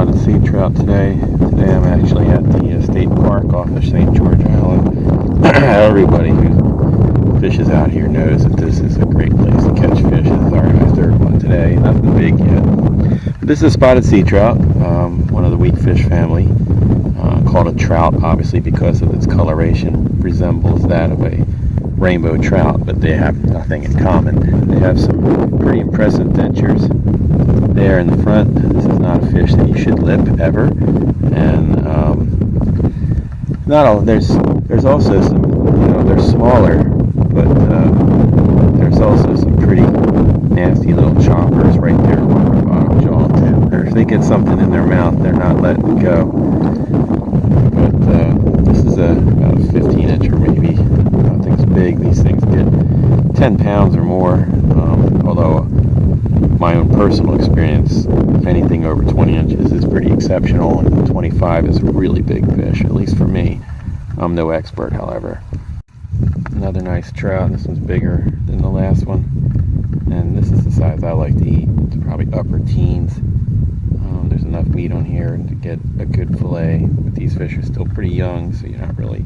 spotted sea trout today. Today I'm actually at the state park off of St. George Island. Everybody who fishes out here knows that this is a great place to catch fish. This is our third one today. Nothing big yet. But this is spotted sea trout, one of the weak fish family. Called a trout, obviously, because of its coloration resembles that of a rainbow trout, but they have nothing in common. They have some pretty impressive dentures there in the front. This is not a fish that you should lip ever. And not all. There's also some, they're smaller, but there's also some pretty nasty little choppers right there along the bottom jaw too. Or if they get something in their mouth, they're not letting it go. But this is about a 15-incher maybe. Nothing's big. These things get 10 pounds or more. Although my own personal experience, anything over 20 inches is pretty exceptional, and 25 is a really big fish, at least for me. I'm no expert, however. Another nice trout. This one's bigger than the last one, and this is the size I like to eat. It's probably upper teens. There's enough meat on here to get a good fillet, but these fish are still pretty young, so you're not really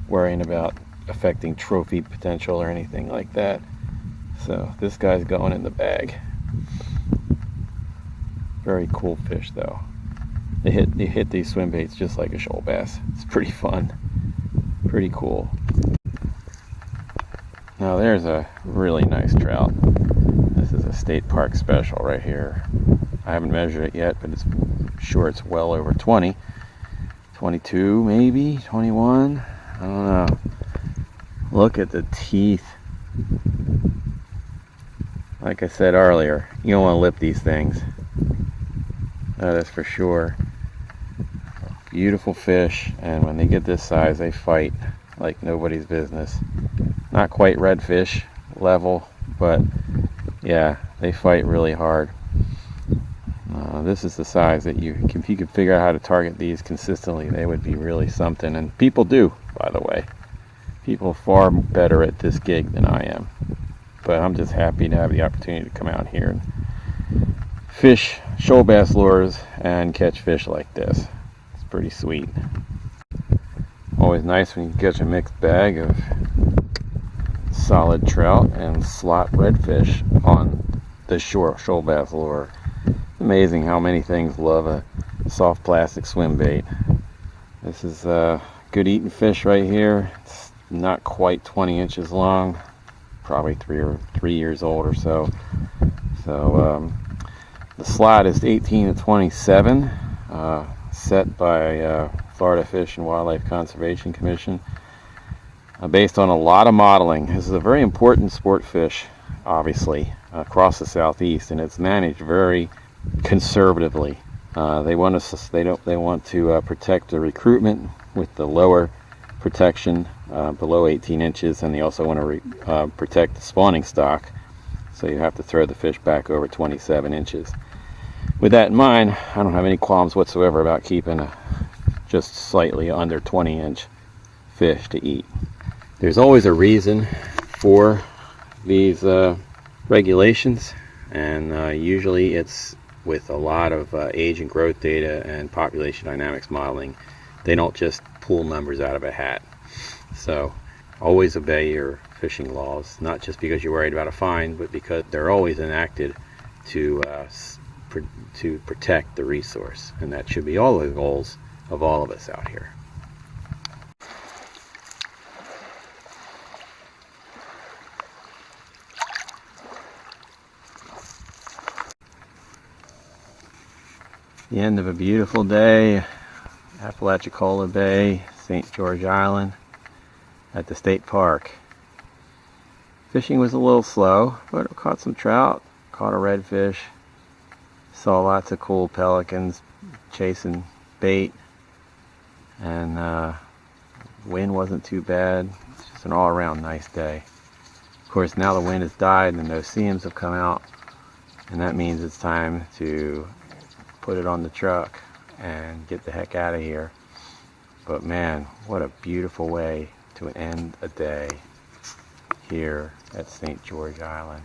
worrying about affecting trophy potential or anything like that. So this guy's going in the bag. Very cool fish though. They hit these swim baits just like a shoal bass. It's pretty fun. Pretty cool. Now there's a really nice trout. This is a state park special right here. I haven't measured it yet, but I'm sure it's well over 20. 22 maybe, 21. I don't know. Look at the teeth. Like I said earlier, you don't want to lip these things. That is for sure. Beautiful fish, and when they get this size, they fight like nobody's business. Not quite redfish level, but yeah, they fight really hard. This is the size that if you could figure out how to target these consistently, they would be really something. And people do, by the way. People are far better at this gig than I am. But I'm just happy to have the opportunity to come out here and fish shoal bass lures and catch fish like this. It's pretty sweet. Always nice when you catch a mixed bag of solid trout and slot redfish on the shoal bass lure. It's amazing how many things love a soft plastic swim bait. This is a good eating fish right here. It's not quite 20 inches long, probably 3 years old or so. So the slot is 18 to 27, set by Florida Fish and Wildlife Conservation Commission, based on a lot of modeling. This is a very important sport fish, obviously, across the southeast, and it's managed very conservatively. They want to protect the recruitment with the lower protection below 18 inches, and they also want to protect the spawning stock, so you have to throw the fish back over 27 inches. With that in mind, I don't have any qualms whatsoever about keeping a just slightly under 20-inch fish to eat. There's always a reason for these regulations, and usually it's with a lot of age and growth data and population dynamics modeling. They don't just pull numbers out of a hat. So always obey your fishing laws, not just because you're worried about a fine, but because they're always enacted to protect the resource, and that should be all the goals of all of us out here. The end of a beautiful day, Apalachicola Bay, St. George Island, at the state park. Fishing was a little slow, but I caught some trout, caught a redfish, saw lots of cool pelicans chasing bait, and wind wasn't too bad. It's just an all-around nice day. Of course, now the wind has died and those seams have come out, and that means it's time to put it on the truck and get the heck out of here. But man, what a beautiful way to end a day here at St. George Island.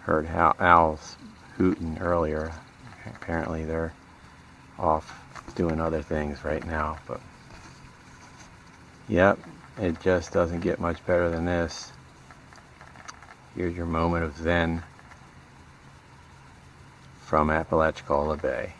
Heard owls hooting earlier. Apparently they're off doing other things right now, but yep, it just doesn't get much better than this. Here's your moment of zen from Apalachicola Bay.